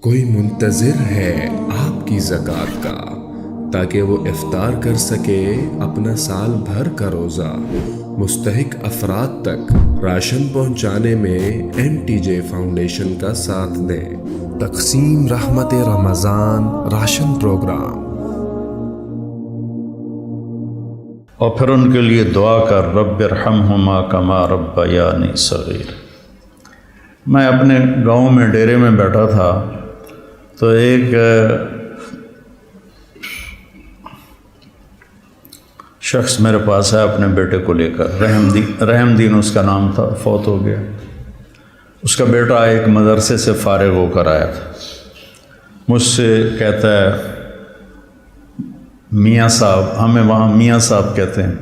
کوئی منتظر ہے آپ کی زکوٰۃ کا تاکہ وہ افطار کر سکے اپنا سال بھر کا روزہ۔ مستحق افراد تک راشن پہنچانے میں MTJ فاؤنڈیشن کا ساتھ دیں۔ تقسیم رحمت رمضان راشن پروگرام۔ اور پھر ان کے لیے دعا کر رب ارحمہما کما ربیانی صغیر۔ میں اپنے گاؤں میں ڈیرے میں بیٹھا تھا تو ایک شخص میرے پاس ہے اپنے بیٹے کو لے کر، رحم دین اس کا نام تھا، فوت ہو گیا۔ اس کا بیٹا ایک مدرسے سے فارغ ہو کر آیا تھا، مجھ سے کہتا ہے میاں صاحب، ہمیں وہاں میاں صاحب کہتے ہیں،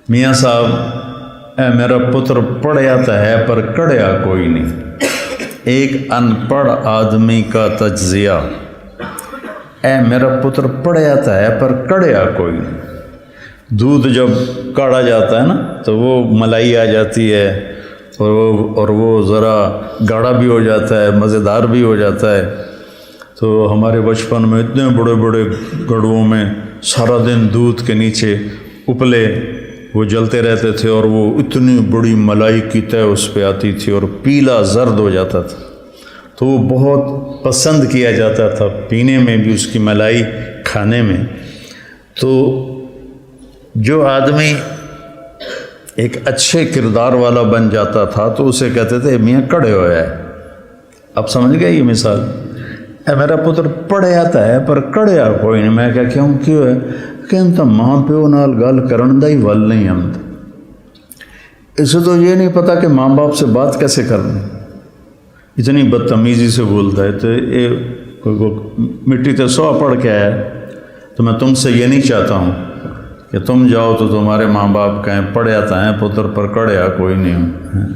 میاں صاحب اے میرا پتر پڑھیا تو ہے پر کڑیا کوئی نہیں۔ ایک ان پڑھ آدمی کا تجزیہ، اے میرا پتر پڑھیا تو ہے پر کڑیا کوئی نہیں۔ دودھ جب کاڑا جاتا ہے نا تو وہ ملائی آ جاتی ہے اور وہ ذرا گاڑھا بھی ہو جاتا ہے، مزیدار بھی ہو جاتا ہے۔ تو ہمارے بچپن میں اتنے بڑے بڑے گڑھوں میں سارا دن دودھ کے نیچے اپلے وہ جلتے رہتے تھے اور وہ اتنی بڑی ملائی کی تہ اس پہ آتی تھی اور پیلا زرد ہو جاتا تھا، تو وہ بہت پسند کیا جاتا تھا پینے میں بھی، اس کی ملائی کھانے میں۔ تو جو آدمی ایک اچھے کردار والا بن جاتا تھا تو اسے کہتے تھے میاں کڑے ہویا ہے۔ اب سمجھ گئے یہ مثال؟ اے میرا پتر پڑھے آتا ہے پر کڑیا کوئی نہیں۔ میں کیوں ہے کہ تو ماں پیو نال گل کرن دا ہی ول نہیں آتا، اسے تو یہ نہیں پتا کہ ماں باپ سے بات کیسے کرنی، اتنی بدتمیزی سے بولتا ہے۔ تو یہ مٹی تے سو پڑھ کے آیا، تو میں تم سے یہ نہیں چاہتا ہوں کہ تم جاؤ تو تمہارے ماں باپ کہیں پڑھے آتا ہے پتر پر کڑیا کوئی نہیں ہوں۔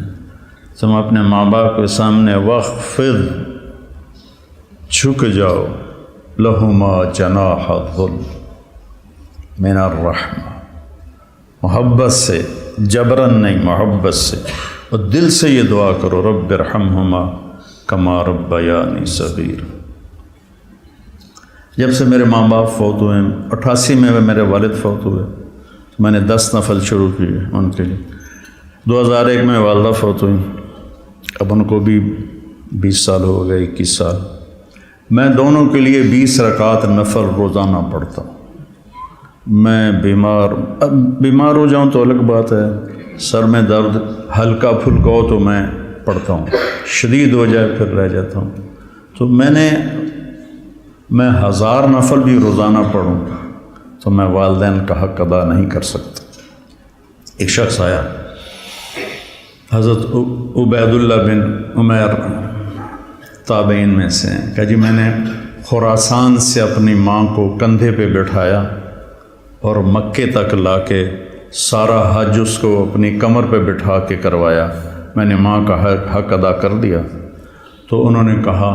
تم اپنے ماں باپ کے سامنے وخفض، جھک جاؤ، لہما جناح الذل من الرحمہ، محبت سے، جبرن نہیں، محبت سے، اور دل سے یہ دعا کرو رب ارحمہما کما ربیانی صغیر۔ جب سے میرے ماں باپ فوت ہوئے، 88 میں میرے والد فوت ہوئے، میں نے 10 نفل شروع کیے ان کے لیے۔ 2001 میں والدہ فوت ہوئی، اب ان کو بھی 20 سال ہو گئے، 21 سال۔ میں دونوں کے لیے 20 رکعت نفل روزانہ پڑھتا ہوں۔ میں بیمار ہو جاؤں تو الگ بات ہے، سر میں درد ہلکا پھلکا ہو تو میں پڑھتا ہوں، شدید ہو جائے پھر رہ جاتا ہوں۔ تو میں 1000 نفل بھی روزانہ پڑھوں تو میں والدین کا حق ادا نہیں کر سکتا۔ ایک شخص آیا، حضرت عبید اللہ بن عمیر تابعین میں سے ہیں، کہ جی میں نے خراسان سے اپنی ماں کو کندھے پہ بٹھایا اور مکے تک لا کے سارا حج اس کو اپنی کمر پہ بٹھا کے کروایا، میں نے ماں کا حق ادا کر دیا۔ تو انہوں نے کہا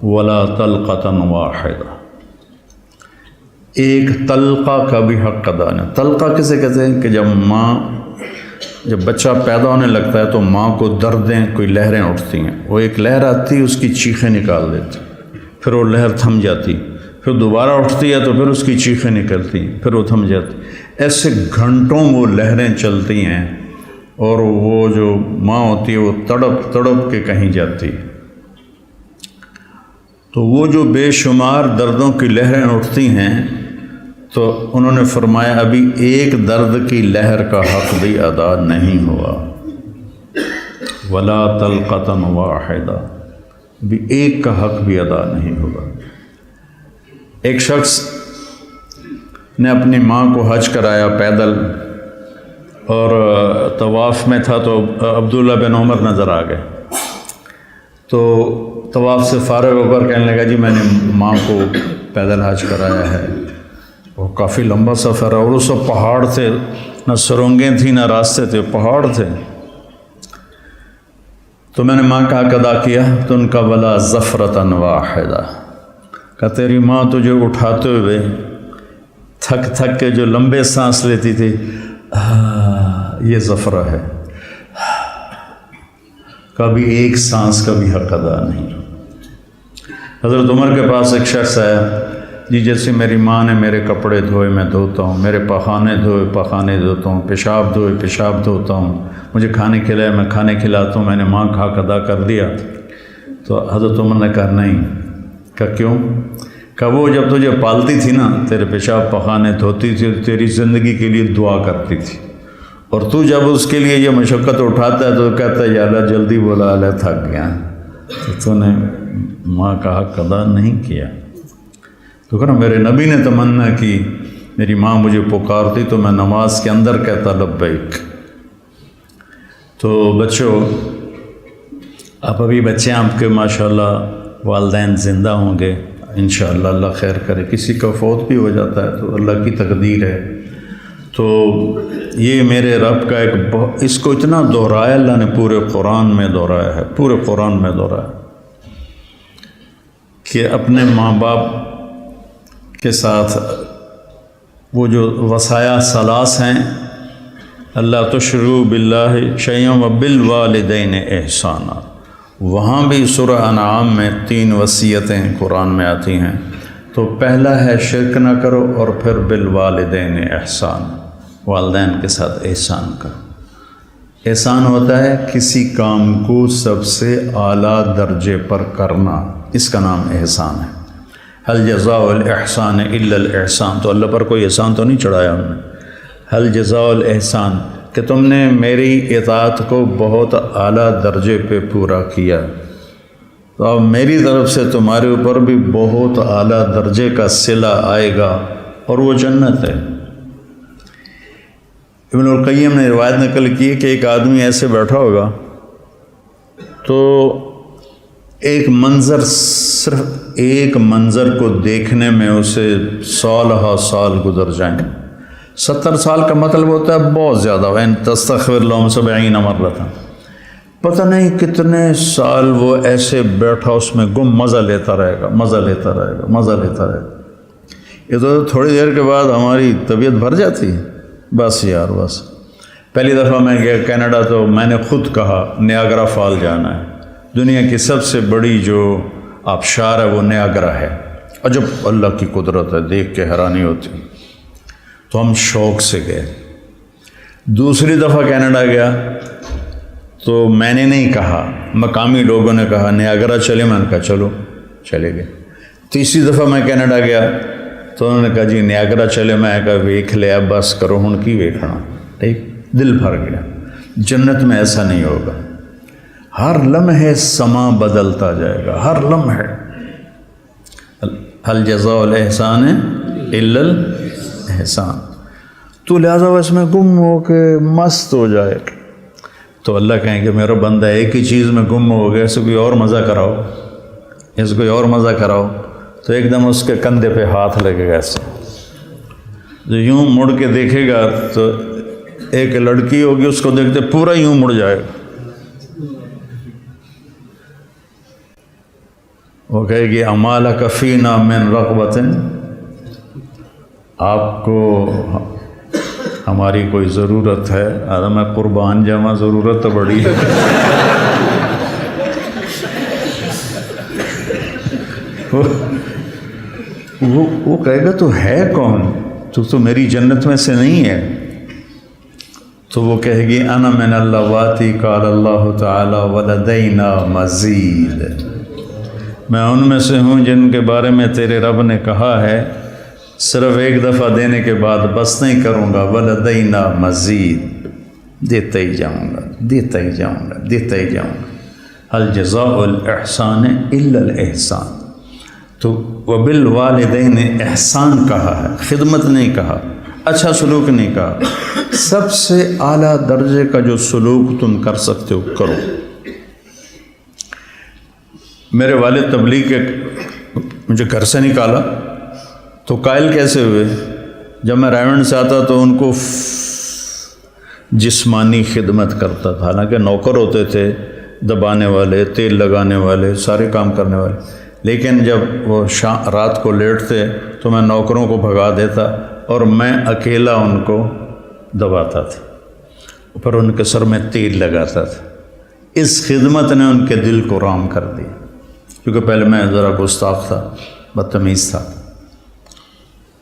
ولا طلقۃ واحدہ، ایک طلقہ کا بھی حق ادا نہیں۔ طلقہ کسے کہتے ہیں کہ جب بچہ پیدا ہونے لگتا ہے تو ماں کو دردیں، کوئی لہریں اٹھتی ہیں، وہ ایک لہر آتی ہے اس کی چیخیں نکال دیتی، پھر وہ لہر تھم جاتی، پھر دوبارہ اٹھتی ہے تو پھر اس کی چیخیں نکلتی ہیں، پھر وہ تھم جاتی۔ ایسے گھنٹوں وہ لہریں چلتی ہیں اور وہ جو ماں ہوتی ہے وہ تڑپ تڑپ کے کہیں جاتی ہے۔ تو وہ جو بے شمار دردوں کی لہریں اٹھتی ہیں، تو انہوں نے فرمایا ابھی ایک درد کی لہر کا حق بھی ادا نہیں ہوا، ولا طلقۃ واحدہ، بھی ایک کا حق بھی ادا نہیں ہوا۔ ایک شخص نے اپنی ماں کو حج کرایا پیدل، اور طواف میں تھا تو عبداللہ بن عمر نظر آ گئے، تو طواف سے فارغ ہو کر کہنے لگا جی میں نے ماں کو پیدل حج کرایا ہے۔ وہ کافی لمبا سفر ہے اور اس وقت پہاڑ تھے، نہ سرنگیں تھیں نہ راستے تھے، پہاڑ تھے۔ تو میں نے ماں کا حق ادا کیا، تو ان کا ولا زفرۃ واحدہ، کہ تیری ماں تجھے اٹھاتے ہوئے تھک تھک کے جو لمبے سانس لیتی تھی، یہ زفرہ ہے، کبھی ایک سانس کا بھی حق ادا نہیں۔ حضرت عمر کے پاس ایک شخص آیا، جی جیسے میری ماں نے میرے کپڑے دھوئے میں دھوتا ہوں، میرے پخانے دھوئے پخانے دھوتا ہوں، پیشاب دھوئے پیشاب دھوتا ہوں، مجھے کھانے کھلائے میں کھانے کھلاتا ہوں، میں نے ماں کا حق ادا کر دیا۔ تو حضرت عمر نے کہا نہیں۔ کہا کیوں؟ کہا وہ جب تجھے پالتی تھی نا، تیرے پیشاب پخانے دھوتی تھی، تیری زندگی کے لیے دعا کرتی تھی، اور تو جب اس کے لیے یہ مشقت اٹھاتا ہے تو کہتا ہے یا اللہ جلدی بولا، اللہ تھک گیا، تو نے ماں کا حق ادا نہیں کیا۔ تو کہنا میرے نبی نے تمنا کی، میری ماں مجھے پکارتی تو میں نماز کے اندر کہتا لبیک۔ تو بچوں، آپ ابھی بچے آپ کے ماشاءاللہ والدین زندہ ہوں گے انشاءاللہ، اللہ خیر کرے، کسی کا فوت بھی ہو جاتا ہے تو اللہ کی تقدیر ہے۔ تو یہ میرے رب کا ایک اس کو اتنا دہرایا اللہ نے، پورے قرآن میں دہرایا ہے، پورے قرآن میں دہرایا کہ اپنے ماں باپ کے ساتھ وہ جو وصایا ثلاث ہیں، اللہ تشرکوا باللہ شیئا وبالوالدین احسانا، وہاں بھی سورہ انعام میں 3 وصیتیں قرآن میں آتی ہیں۔ تو پہلا ہے شرک نہ کرو، اور پھر بالوالدین احسان، والدین کے ساتھ احسان کرو۔ احسان ہوتا ہے کسی کام کو سب سے اعلیٰ درجے پر کرنا، اس کا نام احسان ہے۔ هل جزاء الاحسان الا الاحسان، تو اللہ پر کوئی احسان تو نہیں چڑھایا ہم نے۔ هل جزاء الاحسان کہ تم نے میری اطاعت کو بہت اعلیٰ درجے پہ پورا کیا، تو اب میری طرف سے تمہارے اوپر بھی بہت اعلیٰ درجے کا صلہ آئے گا، اور وہ جنت ہے۔ ابن القیم نے روایت نقل کی کہ ایک آدمی ایسے بیٹھا ہوگا تو ایک منظر، صرف ایک منظر کو دیکھنے میں اسے سالہ سال گزر جائیں۔ 70 سال کا مطلب ہوتا ہے بہت زیادہ، وَإِن تَسْتَغْفِرْ لَهُمْ 70 مرة، پتہ نہیں کتنے سال وہ ایسے بیٹھا اس میں گم مزہ لیتا رہے گا، مزہ لیتا رہے گا، مزہ لیتا رہے گا۔ یہ تو تھوڑی دیر کے بعد ہماری طبیعت بھر جاتی ہے، بس یار بس۔ پہلی دفعہ میں گیا کینیڈا تو میں نے خود کہا نیاگرا فال جانا ہے، دنیا کی سب سے بڑی جو آبشار ہے وہ نیاگرا ہے، عجب اللہ کی قدرت ہے، دیکھ کے حیرانی ہوتی۔ تو ہم شوق سے گئے۔ دوسری دفعہ کینیڈا گیا تو میں نے نہیں کہا، مقامی لوگوں نے کہا نیاگرا چلے، میں نے کہا چلو، چلے گئے۔ تیسری دفعہ میں کینیڈا گیا تو انہوں نے کہا جی نیاگرا چلے، میں کہا ویکھ لیا، بس کرو ہن کی ویکھنا، ٹھیک، دل بھر گیا۔ جنت میں ایسا نہیں ہوگا، ہر لمحے سما بدلتا جائے گا، ہر لمحے۔ هل جزاء الاحسان الا الاحسان، تو لہٰذا اس میں گم ہو کے مست ہو جائے تو اللہ کہیں گے میرا بندہ ایک ہی چیز میں گم ہو گیا، اسے کوئی اور مزہ کراؤ، اسے کوئی اور مزہ کراؤ، تو ایک دم اس کے کندھے پہ ہاتھ لگے گا ایسے، جو یوں مڑ کے دیکھے گا تو ایک لڑکی ہوگی اس کو دیکھتے پورا یوں مڑ جائے گا، وہ کہے گی امالک فینا من رغبت، آپ کو ہماری کوئی ضرورت ہے؟ میں قربان جاواں، ضرورت تو بڑی ہے۔ وہ کہے گا تو ہے کون، تو میری جنت میں سے نہیں ہے؟ تو وہ کہے گی انا من اللواتی قال اللہ تعالی ولدینا مزید، میں ان میں سے ہوں جن کے بارے میں تیرے رب نے کہا ہے صرف ایک دفعہ دینے کے بعد بس نہیں کروں گا، ولدینا مزید، دیتا ہی جاؤں گا، دیتا ہی جاؤں گا، دیتا ہی جاؤں گا۔ هل جزاء الاحسان الا الاحسان، تو وبالوالدین احسان کہا ہے، خدمت نہیں کہا، اچھا سلوک نہیں کہا، سب سے اعلیٰ درجے کا جو سلوک تم کر سکتے ہو کرو۔ میرے والد تبلیغ کے مجھے گھر سے نکالا تو قائل کیسے ہوئے؟ جب میں رائمنڈ سے آتا تو ان کو جسمانی خدمت کرتا تھا، حالانکہ نوکر ہوتے تھے، دبانے والے، تیل لگانے والے، سارے کام کرنے والے، لیکن جب وہ رات کو لیٹتے تو میں نوکروں کو بھگا دیتا اور میں اکیلا ان کو دباتا تھا، پھر ان کے سر میں تیل لگاتا تھا۔ اس خدمت نے ان کے دل کو رام کر دیا، کیونکہ پہلے میں ذرا گستاخ تھا، بدتمیز تھا.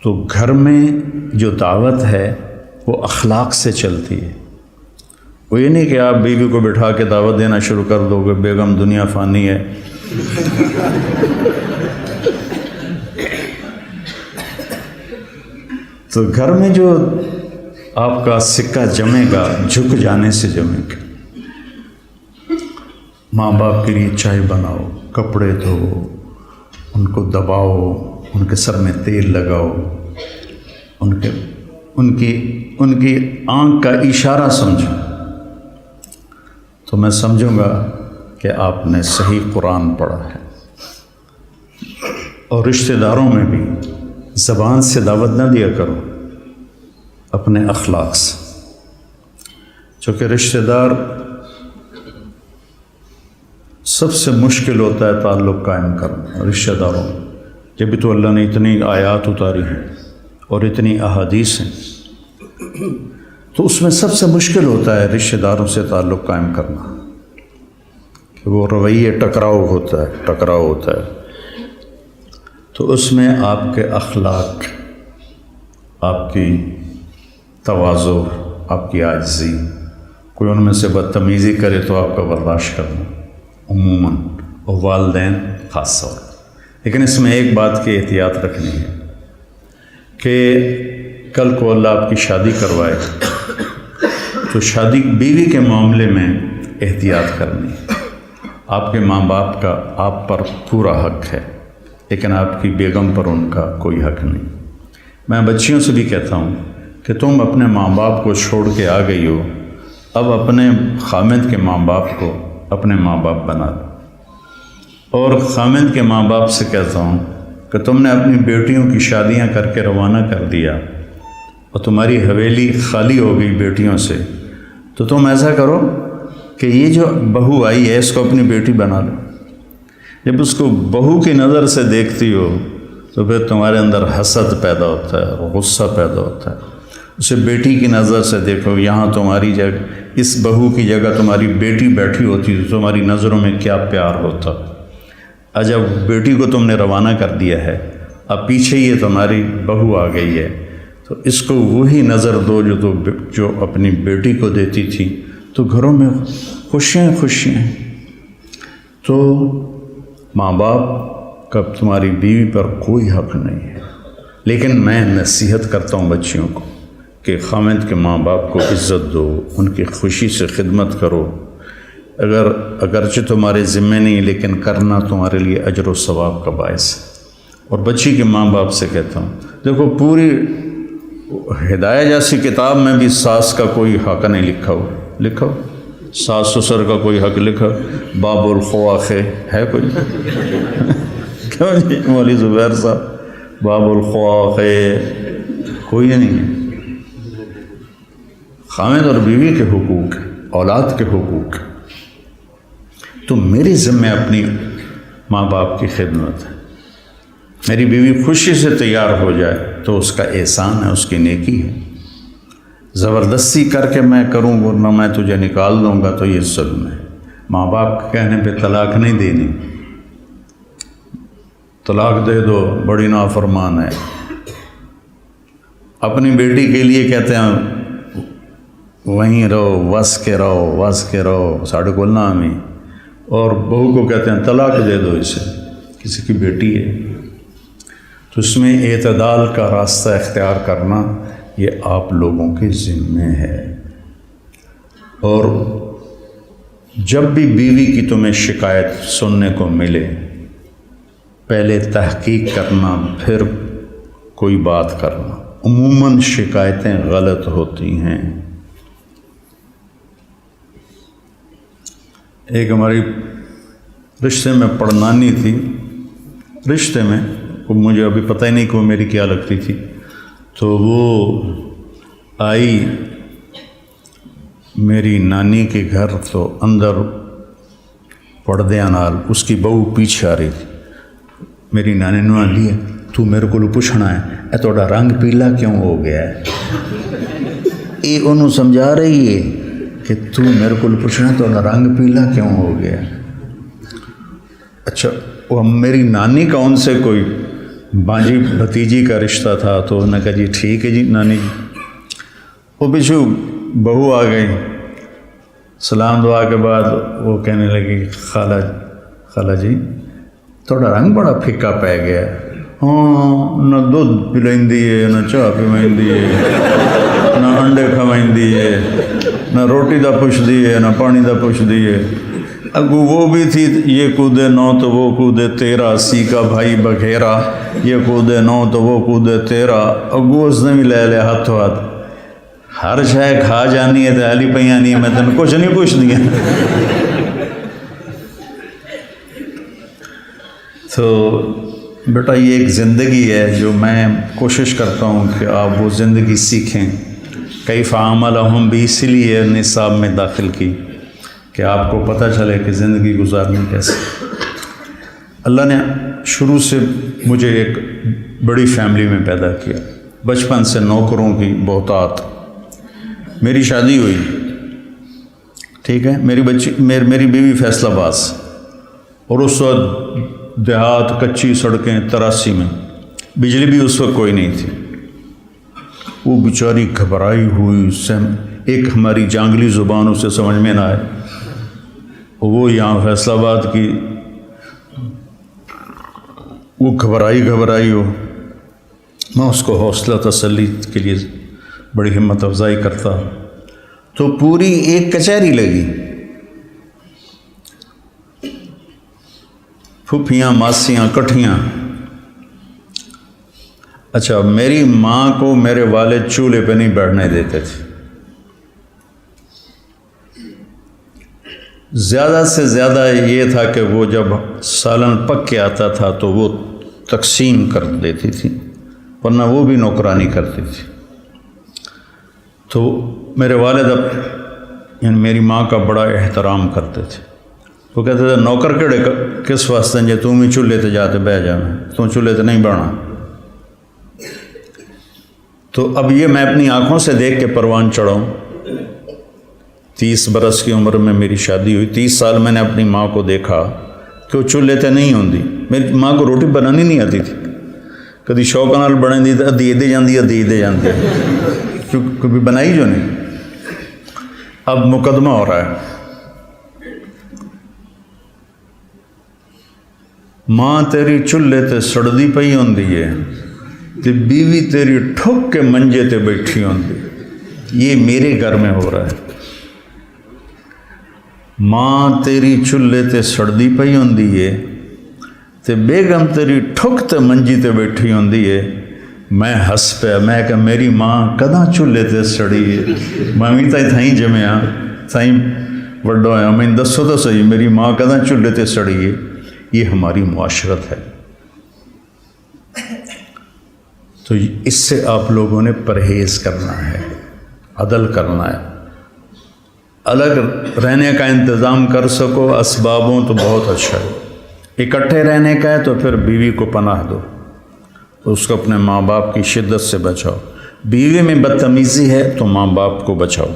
تو گھر میں جو دعوت ہے وہ اخلاق سے چلتی ہے. وہ یہ نہیں کہ آپ بیوی کو بٹھا کے دعوت دینا شروع کر دو کہ بیگم دنیا فانی ہے. تو گھر میں جو آپ کا سکہ جمے گا جھک جانے سے جمے گا. ماں باپ کے لیے چائے بناؤ، کپڑے دھو، ان کو دباؤ، ان کے سر میں تیل لگاؤ، ان کی آنکھ کا اشارہ سمجھو، تو میں سمجھوں گا کہ آپ نے صحیح قرآن پڑھا ہے. اور رشتہ داروں میں بھی زبان سے دعوت نہ دیا کرو، اپنے اخلاق سے. چونکہ رشتہ دار سب سے مشکل ہوتا ہے تعلق قائم کرنا رشتہ داروں میں. جب تو اللہ نے اتنی آیات اتاری ہیں اور اتنی احادیث ہیں، تو اس میں سب سے مشکل ہوتا ہے رشتہ داروں سے تعلق قائم کرنا، کہ وہ رویے ٹکراؤ ہوتا ہے. تو اس میں آپ کے اخلاق، آپ کی تواضع، آپ کی عاجزی، کوئی ان میں سے بدتمیزی کرے تو آپ کا برداشت کرنا عموماً، اور والدین خاص طور. لیکن اس میں ایک بات کی احتیاط رکھنی ہے کہ کل کو اللہ آپ کی شادی کروائے تو شادی بیوی کے معاملے میں احتیاط کرنی ہے. آپ کے ماں باپ کا آپ پر پورا حق ہے، لیکن آپ کی بیگم پر ان کا کوئی حق نہیں. میں بچیوں سے بھی کہتا ہوں کہ تم اپنے ماں باپ کو چھوڑ کے آ گئی ہو، اب اپنے خامد کے ماں باپ کو اپنے ماں باپ بنا دو. اور خامد کے ماں باپ سے کہتا ہوں کہ تم نے اپنی بیٹیوں کی شادیاں کر کے روانہ کر دیا اور تمہاری حویلی خالی ہو گئی بیٹیوں سے، تو تم ایسا کرو کہ یہ جو بہو آئی ہے اس کو اپنی بیٹی بنا لو. جب اس کو بہو کی نظر سے دیکھتی ہو تو پھر تمہارے اندر حسد پیدا ہوتا ہے، غصہ پیدا ہوتا ہے. اسے بیٹی کی نظر سے دیکھو، یہاں تمہاری جگہ، اس بہو کی جگہ تمہاری بیٹی بیٹھی ہوتی تو تمہاری نظروں میں کیا پیار ہوتا. جب بیٹی کو تم نے روانہ کر دیا ہے، اب پیچھے یہ تمہاری بہو آ گئی ہے، تو اس کو وہی نظر دو جو اپنی بیٹی کو دیتی تھی، تو گھروں میں خوشیاں. تو ماں باپ کا تمہاری بیوی پر کوئی حق نہیں ہے. لیکن میں نصیحت کرتا ہوں بچیوں کو کہ خامد کے ماں باپ کو عزت دو، ان کی خوشی سے خدمت کرو. اگرچہ تمہارے ذمے نہیں، لیکن کرنا تمہارے لیے اجر و ثواب کا باعث ہے. اور بچی کے ماں باپ سے کہتا ہوں، دیکھو پوری ہدایہ جیسی کتاب میں بھی ساس کا کوئی حق نہیں لکھا ہو. ساس سسر کا کوئی حق لکھا، باب الخواخ ہے کوئی؟ کیوں جی مولوی زبیر صاحب، باب الخواخ کوئی نہیں ہے. خامد اور بیوی کے حقوق، اولاد کے حقوق. تو میری ذمہ اپنی ماں باپ کی خدمت ہے. میری بیوی خوشی سے تیار ہو جائے تو اس کا احسان ہے، اس کی نیکی ہے. زبردستی کر کے میں کروں ورنہ میں تجھے نکال دوں گا تو یہ ظلم ہے. ماں باپ کے کہنے پہ طلاق نہیں دینی. طلاق دے دو، بڑی نافرمان ہے. اپنی بیٹی کے لیے کہتے ہیں وہیں رہو، وس کے رہو ساڑھے کو نام ہی. اور بہو کو کہتے ہیں طلاق دے دو اسے، کسی کی بیٹی ہے. تو اس میں اعتدال کا راستہ اختیار کرنا یہ آپ لوگوں کے ذمے ہے. اور جب بھی بیوی کی تمہیں شکایت سننے کو ملے، پہلے تحقیق کرنا، پھر کوئی بات کرنا. عموماً شکایتیں غلط ہوتی ہیں. ایک ہماری رشتے میں پڑنانی تھی، رشتے میں مجھے ابھی پتہ ہی نہیں کہ وہ میری کیا لگتی تھی. تو وہ آئی میری نانی کے گھر، تو اندر پردے نال اس کی بہو پیچھے آ رہی تھی. میری نانی نے آندی ہے تو میرے کو پوچھنا ہے اے تھوڑا رنگ پیلا کیوں ہو گیا ہے. یہ انہوں سمجھا رہی ہے کہ تو میرے کو پوچھنا تو رنگ پیلا کیوں ہو گیا. اچھا وہ میری نانی کا ان سے کوئی بانجی بھتیجی کا رشتہ تھا، تو انہوں نے کہا جی ٹھیک ہے جی نانی جی۔ وہ پچھو بہو آ گئی، سلام دعا کے بعد وہ کہنے لگی خالہ جی تھوڑا رنگ بڑا پھکا پی گیا، ہاں نہ دودھ پلائندی ہے، نہ چاہ پیوائندی ہے، نہ انڈے کھوائندی ہے، نہ روٹی دا پوچھدی ہے، نہ پانی دا پوچھدی ہے۔ اگو وہ بھی تھی یہ کودے نو تو وہ کودے تیرا، سی کا بھائی بگھیرا، یہ کودے نو تو وہ کودے تیرا۔ اگو اس نے بھی لے لیا ہاتھوں ہاتھ، ہر شے کھا جانی ہے تو ہلی پہ آنی ہے، میں تین کچھ نہیں پوچھ دیا۔ تو بیٹا یہ ایک زندگی ہے جو میں کوشش کرتا ہوں کہ آپ وہ زندگی سیکھیں۔ کیف عاملہم بھی اسی لیے نصاب میں داخل کی کہ آپ کو پتہ چلے کہ زندگی گزارنی کیسے۔ اللہ نے شروع سے مجھے ایک بڑی فیملی میں پیدا کیا، بچپن سے نوکروں کی بہتات۔ میری شادی ہوئی، ٹھیک ہے، میری بیوی فیصل آباد، اور اس وقت دیہات کچی سڑکیں 83 میں، بجلی بھی اس وقت کوئی نہیں تھی۔ وہ بیچاری گھبرائی ہوئی، ایک ہماری جانگلی زبان اسے سمجھ میں نہ آئے، وہ یہاں فیصل آباد کی، وہ گھبرائی ہو۔ میں اس کو حوصلہ تسلی کے لیے بڑی ہمت افزائی کرتا، تو پوری ایک کچہری لگی، پھوپھیاں ماسیاں کٹھیاں۔ اچھا، میری ماں کو میرے والد چولہے پہ نہیں بیٹھنے دیتے تھے، زیادہ سے زیادہ یہ تھا کہ وہ جب سالن پک کے آتا تھا تو وہ تقسیم کر دیتی تھی، ورنہ وہ بھی نوکرانی کرتی تھی۔ تو میرے والد یعنی میری ماں کا بڑا احترام کرتے تھے۔ وہ کہتے تھے نوکر کیڑے کس واسطے جے تم ہی چولہے تے جاتے بہ جانا، تم چولہے تے نہیں بہنا۔ تو اب یہ میں اپنی آنکھوں سے دیکھ کے پروان چڑھاؤں۔ 30 برس کی عمر میں میری شادی ہوئی، 30 سال میں نے اپنی ماں کو دیکھا کہ وہ چولہے تے نہیں ہوندی۔ میری ماں کو روٹی بنانی نہیں آتی تھی، کدی شوق نال بنے دی تو ادھی دے جاندی کیوں کبھی بنائی جو نہیں۔ اب مقدمہ ہو رہا ہے، ماں تیری چولہے تے سڑدی پئی ہوندی ہے تے بیوی تیری ٹھک کے منجے تے بیٹھی ہوندی۔ یہ میرے گھر میں ہو رہا ہے، ماں تیری چولہے تے سڑدی پئی ہوندی ہے تے بیگم تیری ٹھک تے منجی تے بیٹھی ہوندی ہے۔ میں ہس پیا، میں کہ میری ماں کداں چولہے تے سڑی ہے، میں بھی تھائیں جمیا تھائیں وڈا ہویا، میں دسو تو صحیح میری ماں کداں چولہے تے سڑی ہے۔ یہ ہماری معاشرت ہے، تو اس سے آپ لوگوں نے پرہیز کرنا ہے، عدل کرنا ہے۔ الگ رہنے کا انتظام کر سکو اسبابوں تو بہت اچھا ہے، اکٹھے رہنے کا ہے تو پھر بیوی کو پناہ دو، اس کو اپنے ماں باپ کی شدت سے بچاؤ۔ بیوی میں بدتمیزی ہے تو ماں باپ کو بچاؤ۔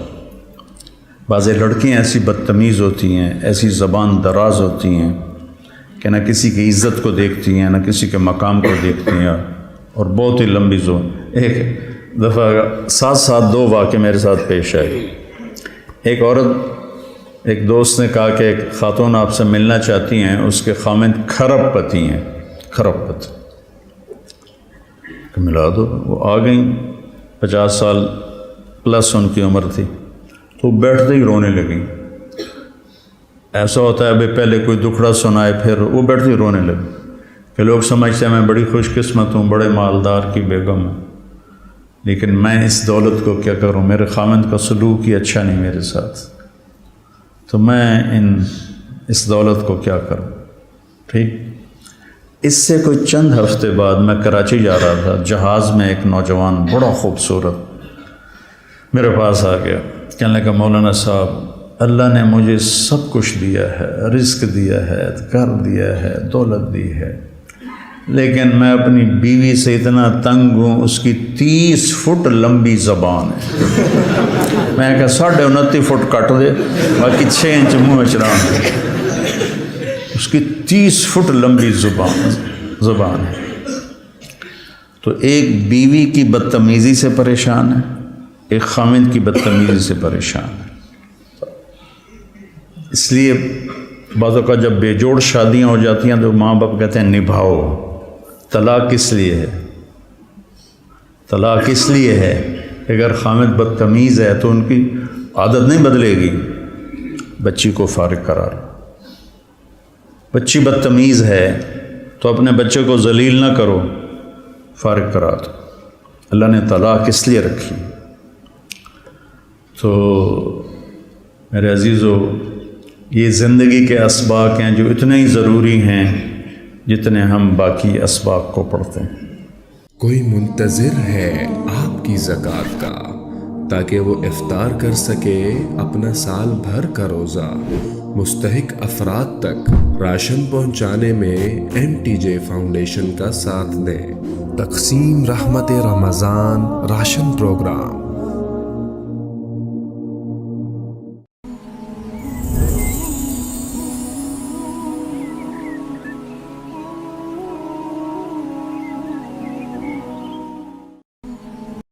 بعض لڑکیاں ایسی بدتمیز ہوتی ہیں، ایسی زبان دراز ہوتی ہیں کہ نہ کسی کی عزت کو دیکھتی ہیں، نہ کسی کے مقام کو دیکھتی ہیں، اور بہت ہی لمبی زبان۔ ایک دفعہ ساتھ 2 واقعے میرے ساتھ پیش آئے۔ ایک عورت، ایک دوست نے کہا کہ ایک خاتون آپ سے ملنا چاہتی ہیں، اس کے خامند کھرب پتی ہیں، کھرب پتی، کہ ملا دو۔ وہ آ گئیں، 50 سال پلس ان کی عمر تھی، تو بیٹھتے ہی رونے لگیں۔ ایسا ہوتا ہے ابھی پہلے کوئی دکھڑا سنائے پھر وہ بیٹھتے ہی رونے لگے کہ لوگ سمجھتے ہیں میں بڑی خوش قسمت ہوں، بڑے مالدار کی بیگم ہوں، لیکن میں اس دولت کو کیا کروں، میرے خامند کا سلوک ہی اچھا نہیں میرے ساتھ، تو میں اس دولت کو کیا کروں۔ ٹھیک، اس سے کوئی چند ہفتے بعد میں کراچی جا رہا تھا، جہاز میں ایک نوجوان بڑا خوبصورت میرے پاس آ گیا، کہنے لگا مولانا صاحب اللہ نے مجھے سب کچھ دیا ہے، رزق دیا ہے، گھر دیا ہے، دولت دی ہے، لیکن میں اپنی بیوی سے اتنا تنگ ہوں، اس کی 30 فٹ لمبی زبان ہے۔ میں کہا 29.5 فٹ کٹ دے، باقی 6 انچ منہ چڑھا۔ اس کی 30 فٹ لمبی زبان ہے. تو ایک بیوی کی بدتمیزی سے پریشان ہے، ایک خامند کی بدتمیزی سے پریشان ہے. اس لیے بعض اوقات جب بے جوڑ شادیاں ہو جاتی ہیں تو ماں باپ کہتے ہیں نبھاؤ. طلاق کس لیے ہے؟ طلاق اس لیے ہے اگر خامد بدتمیز ہے تو ان کی عادت نہیں بدلے گی، بچی کو فارغ کرا لو. بچی بدتمیز ہے تو اپنے بچے کو ذلیل نہ کرو، فارغ کرا دو. اللہ نے طلاق اس لیے رکھی. تو میرے عزیزو، یہ زندگی کے اسباق ہیں جو اتنے ہی ضروری ہیں جتنے ہم باقی اسباق کو پڑھتے ہیں. کوئی منتظر ہے آپ کی زکوٰۃ کا تاکہ وہ افطار کر سکے اپنا سال بھر کا روزہ. مستحق افراد تک راشن پہنچانے میں MTJ فاؤنڈیشن کا ساتھ دیں. تقسیم رحمت رمضان راشن پروگرام